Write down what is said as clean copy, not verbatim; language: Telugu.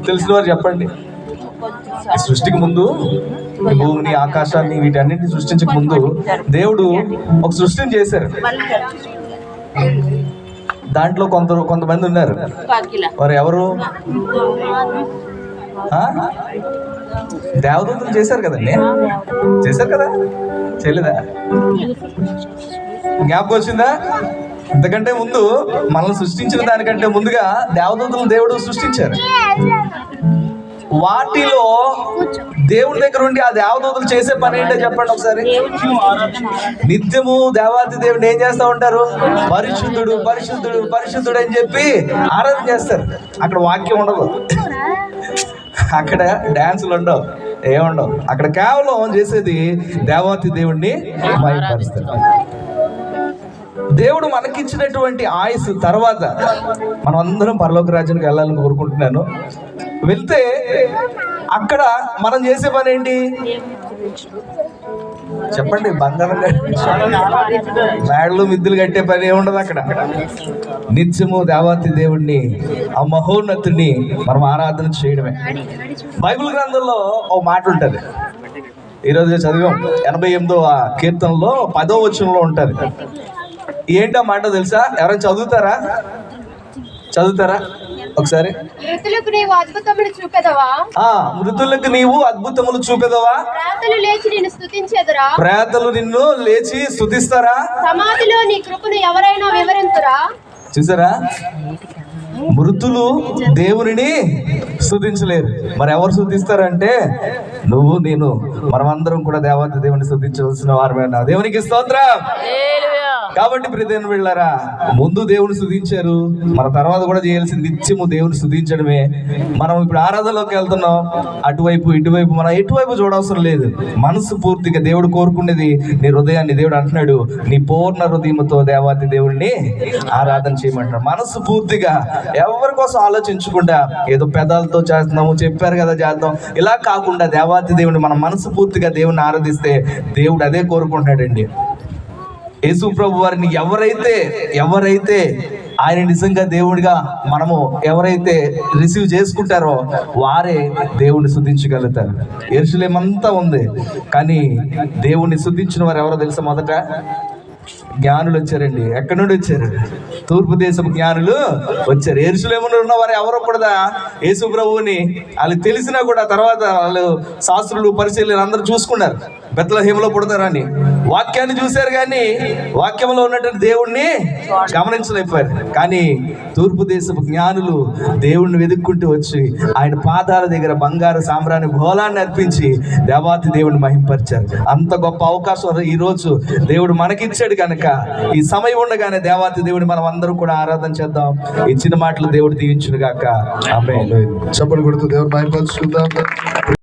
తెలిసిన వారు చెప్పండి. ఈ సృష్టికి ముందు ఈ భూమిని, ఆకాశాన్ని, వీటన్నిటిని సృష్టించక ముందు దేవుడు ఒక సృష్టిని చేశారు. దాంట్లో కొంతమంది ఉన్నారు. వారు ఎవరు? దేవదూతలు చేశారు కదండి. చేశారు కదా, చేయలేదా? జ్ఞాపకం వచ్చిందా? ఇంతకంటే ముందు మనల్ని సృష్టించిన దానికంటే ముందుగా దేవదూతలను దేవుడు సృష్టించారు. వాటిలో దేవుడి దగ్గర ఉండి ఆ దేవదూతలు చేసే పని ఏంటో చెప్పండి ఒకసారి. నిత్యము దేవాది దేవుడిని ఏం చేస్తూ ఉంటారు? పరిశుద్ధుడు పరిశుద్ధుడు పరిశుద్ధుడు అని చెప్పి ఆరాధన చేస్తారు. అక్కడ వాక్యం ఉండదు, అక్కడ డాన్సులు ఉండవు, ఏముండవు. అక్కడ కేవలం చేసేది దేవాతి దేవుణ్ణి మహిమపరుస్తారు. దేవుడు మనకిచ్చినటువంటి ఆయుసు తర్వాత మనం అందరం పరలోక రాజ్యానికి వెళ్ళాలని కోరుకుంటున్నాను. వెళ్తే అక్కడ మనం చేసే పని ఏంటి చెప్పండి? బంగారం మేడలు మిద్దులు కట్టే పని ఏముండదు అక్కడ. నిత్యము దేవాతి దేవుణ్ణి, ఆ మహోన్నతుని మనం ఆరాధన చేయడమే. బైబిల్ గ్రంథంలో ఓ మాట ఉంటుంది, ఈరోజు చదివాం. 88వ కీర్తనలో 10వ వచనంలో ఉంటుంది. ఏంటో మాట తెలుసా? ఎవరైనా చదువుతారా ఒకసారి? మృతులకు నీవు అద్భుతములు చూపెదవా? మృతులకు నీవు అద్భుతములు చూపెదవా? ప్రేతలు లేచి నిన్ను స్తుతించెదరా? ప్రేతలు నిన్ను లేచి స్తుతిస్తారా? సమాధిలో నీ కృపను ఎవరైనా వివరించురా? చూసారా? మృతులు దేవునిని స్తుతించలేరు. మరి ఎవరు స్తుతిస్తారంటే నువ్వు, నేను, మనమందరం కూడా దేవాతి దేవుని స్తుతించవలసిన వారమేనా? దేవునికి స్తోత్రం. కాబట్టి ప్రియమైన బిడ్డలారా, ముందు దేవుని స్తుతించారు, మన తర్వాత కూడా చేయాల్సింది నిత్యము దేవుని స్తుతించడమే. మనం ఇప్పుడు ఆరాధనలోకి వెళ్తున్నాం, అటువైపు ఇటువైపు మనం ఎటువైపు చూడవసరం లేదు. మనసు పూర్తిగా దేవుడు కోరుకునేది నీ హృదయాన్ని. దేవుడు అంటున్నాడు, నీ పూర్ణ హృదయంతో దేవాతి దేవుడిని ఆరాధన చేయమంటాడు. మనసు పూర్తిగా, ఎవరి కోసం ఆలోచించకుండా ఏదో పెదాలతో చేస్తున్నాము, చెప్పారు కదా చేద్దాం, ఇలా కాకుండా దేవాతి దేవుని మన మనసు పూర్తిగా దేవుని ఆరాధిస్తే దేవుడు అదే కోరుకుంటున్నాడండి. యేసు ప్రభు వారిని ఎవరైతే ఆయన నిజంగా దేవుడిగా మనము ఎవరైతే రిసీవ్ చేసుకుంటారో వారే దేవుణ్ణి స్తుతించగలుగుతారు. యెరూషలేము అంతా ఉంది, కానీ దేవుణ్ణి స్తుతించిన వారు ఎవరో తెలుసా? మొదట జ్ఞానులు వచ్చారండి. ఎక్కడి నుండి వచ్చారు? తూర్పు దేశం జ్ఞానులు వచ్చారు. యెరూషలేములో ఉన్న వారు ఎవరో కూడా యేసు ప్రభువుని వాళ్ళకి తెలిసినా కూడా తర్వాత వాళ్ళు శాస్త్రులు, పరిశీలన అందరూ చూసుకున్నారు బెత్లెహేములో పుడతారని. వాక్యాన్ని చూశారు కానీ వాక్యంలో ఉన్నటువంటి దేవుణ్ణి గమనించలేకపోయారు. కానీ తూర్పు దేశపు జ్ఞానులు దేవుణ్ణి వెతుక్కుంటూ వచ్చి ఆయన పాదాల దగ్గర బంగారు సాంబ్రాణి భోలాన్ని అర్పించి దేవాతి దేవుడిని మహింపరిచారు. అంత గొప్ప అవకాశం ఈరోజు దేవుడు మనకిచ్చాడు కనుక ఈ సమయం ఉండగానే దేవాతి దేవుడిని మనం అందరూ కూడా ఆరాధన చేద్దాం. ఇచ్చిన మాటలు దేవుడు దీవించును గాక. ఆమేన్. చప్పట్లు కొడుతూ దేవుని మహిమపరుచుకుందాం.